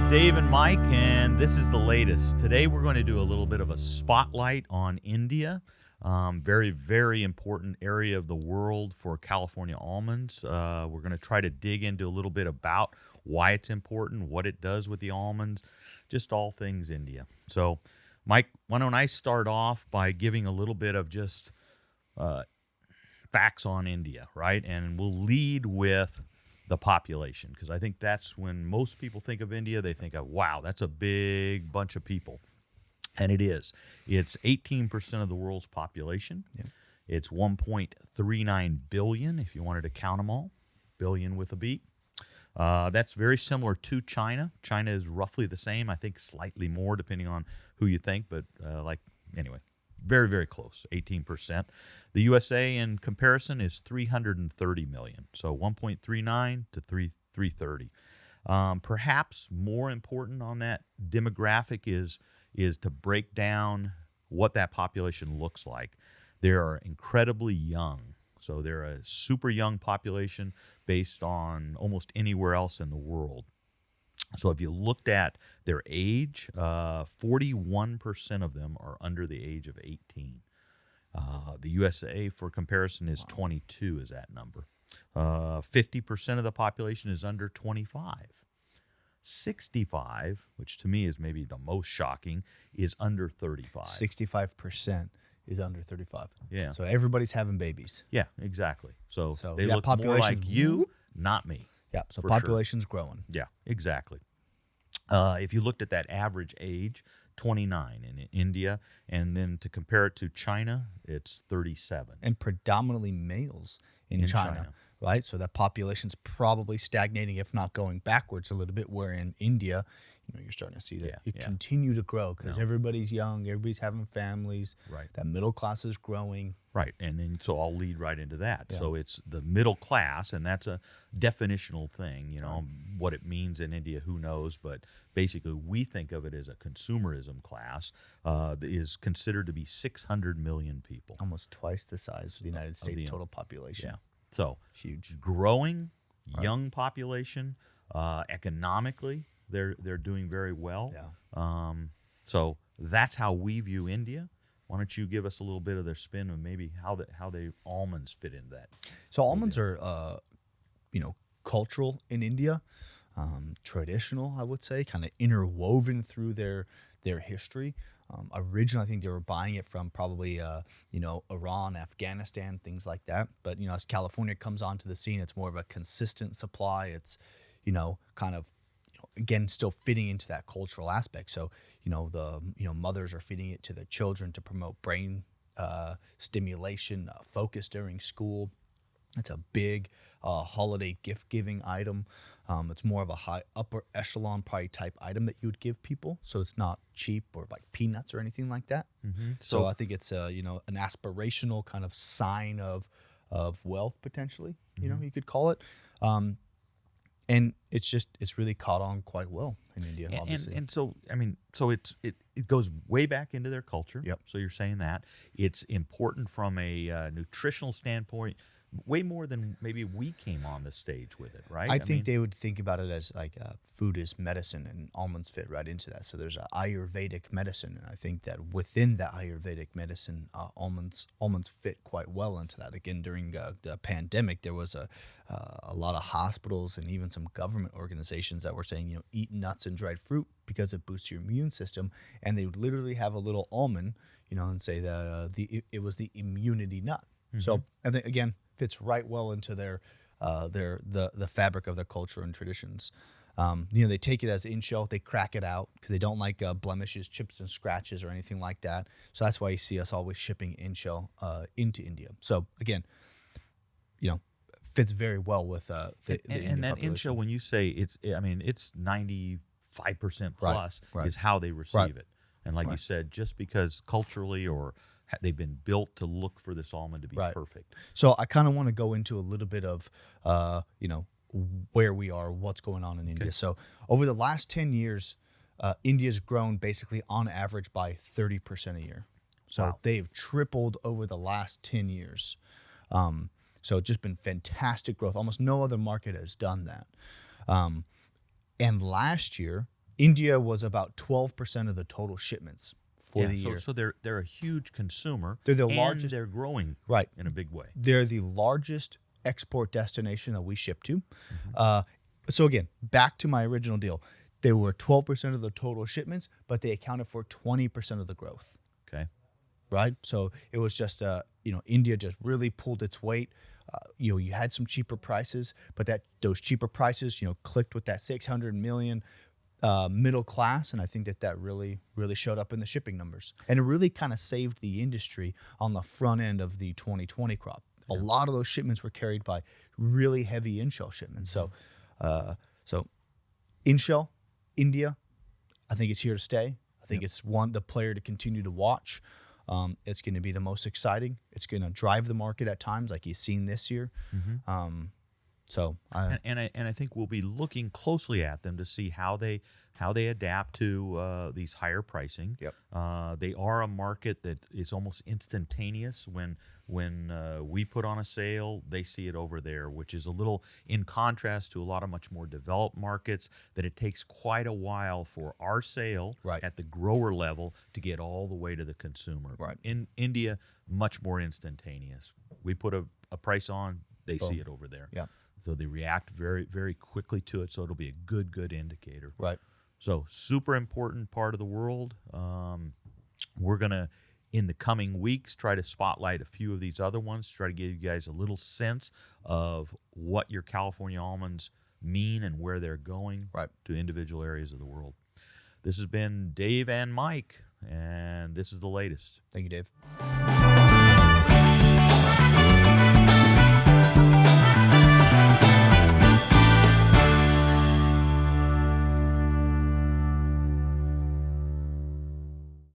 Dave and Mike, and this is the latest. Today we're going to do a little bit of a spotlight on India. Very, very important area of the world for California almonds. We're going to try to dig into a little bit about why it's important, what it does with the almonds, just all things India. So, Mike, why don't I start off by giving a little bit of just facts on India, right? And we'll lead with the population, because I think that's when most people think of India. They think of, wow, that's a big bunch of people. And it is. It's 18% of the world's population. Yeah. It's 1.39 billion, if you wanted to count them all, billion with a B. That's very similar to China. China is roughly the same, I think slightly more depending on who you think, but anyway, very, very close, 18%. The USA in comparison is 330 million, so 1.39 to 330. Perhaps more important on that demographic is to break down what that population looks like. They are incredibly young, so they're a super young population based on almost anywhere else in the world. So if you looked at their age, 41% of them are under the age of 18. The USA, for comparison, is 22 is that number. 50% of the population is under 25. 65, which to me is maybe the most shocking, is under 35. 65% is under 35. Yeah. So everybody's having babies. Yeah, exactly. So they that look more like you, whoop. not me. Yeah, so for population's growing. Yeah, exactly. If you looked at that average age, 29 in India, and then to compare it to China, it's 37. And predominantly males in China, right? So that population's probably stagnating, if not going backwards a little bit, where in India, you're starting to see that continue to grow because everybody's young, everybody's having families, right? That middle class is growing. Right, and then so I'll lead right into that. Yeah. So it's the middle class, and that's a definitional thing, what it means in India, who knows, but basically we think of it as a consumerism class, is considered to be 600 million people. Almost twice the size of the United States total population. Yeah, so huge. Growing, young population, economically, they're doing very well. Yeah. So that's how we view India. Why don't you give us a little bit of their spin and maybe how the almonds fit into that? So almonds are, cultural in India, traditional, I would say, kind of interwoven through their history. Originally, I think they were buying it from probably, Iran, Afghanistan, things like that. But, as California comes onto the scene, it's more of a consistent supply. It's, kind of, again, still fitting into that cultural aspect. So, mothers are feeding it to the children to promote brain stimulation, focus during school. It's a big holiday gift-giving item. It's more of a high upper echelon probably type item that you would give people. So it's not cheap or like peanuts or anything like that. Mm-hmm. So I think it's an aspirational kind of sign of wealth potentially. Mm-hmm. You could call it. And it's really caught on quite well in India, obviously. And so it goes way back into their culture. Yep. So you're saying that it's important from a nutritional standpoint, way more than maybe we came on the stage with it, right? I think they would think about it as like food is medicine, and almonds fit right into that. So there's an Ayurvedic medicine, and I think that within that Ayurvedic medicine, almonds fit quite well into that. Again, during the pandemic, there was a lot of hospitals and even some government organizations that were saying, eat nuts and dried fruit because it boosts your immune system, and they would literally have a little almond, and say that it was the immunity nut. Mm-hmm. So I think again, fits right well into the fabric of their culture and traditions. They take it as in-shell, they crack it out because they don't like blemishes, chips, and scratches or anything like that. So that's why you see us always shipping in-shell into India. So again, fits very well with the and that in-shell, when you say it's 95% plus is how they receive it. And like you said, just because culturally or they've been built to look for this almond to be perfect. So I kind of want to go into a little bit of, where we are, what's going on in India. So over the last 10 years, India's grown basically on average by 30% a year. So they've tripled over the last 10 years. So it's just been fantastic growth. Almost no other market has done that. And last year, India was about 12% of the total shipments for the year. So they're a huge consumer. They're the and largest. They're growing Right. in a big way. They're the largest export destination that we ship to. So again, back to my original deal. They were 12% of the total shipments, but they accounted for 20% of the growth. Okay. Right. So it was just, India just really pulled its weight. You had some cheaper prices, but those cheaper prices, clicked with that 600 million middle class, and I think that really, really showed up in the shipping numbers, and it really kind of saved the industry on the front end of the 2020 crop. A lot of those shipments were carried by really heavy in-shell shipments. So, in-shell, India, I think it's here to stay. I think it's the player to continue to watch. It's going to be the most exciting. It's going to drive the market at times, like you've seen this year. And I think we'll be looking closely at them to see how they adapt to these higher pricing. Yep. They are a market that is almost instantaneous. When we put on a sale, they see it over there, which is a little in contrast to a lot of much more developed markets that it takes quite a while for our sale at the grower level to get all the way to the consumer. Right. In India, much more instantaneous. We put a price on, they see it over there. Yeah. So they react very, very quickly to it. So it'll be a good indicator. Right. So super important part of the world. We're going to, in the coming weeks, try to spotlight a few of these other ones, try to give you guys a little sense of what your California almonds mean and where they're going to individual areas of the world. This has been Dave and Mike, and this is the latest. Thank you, Dave.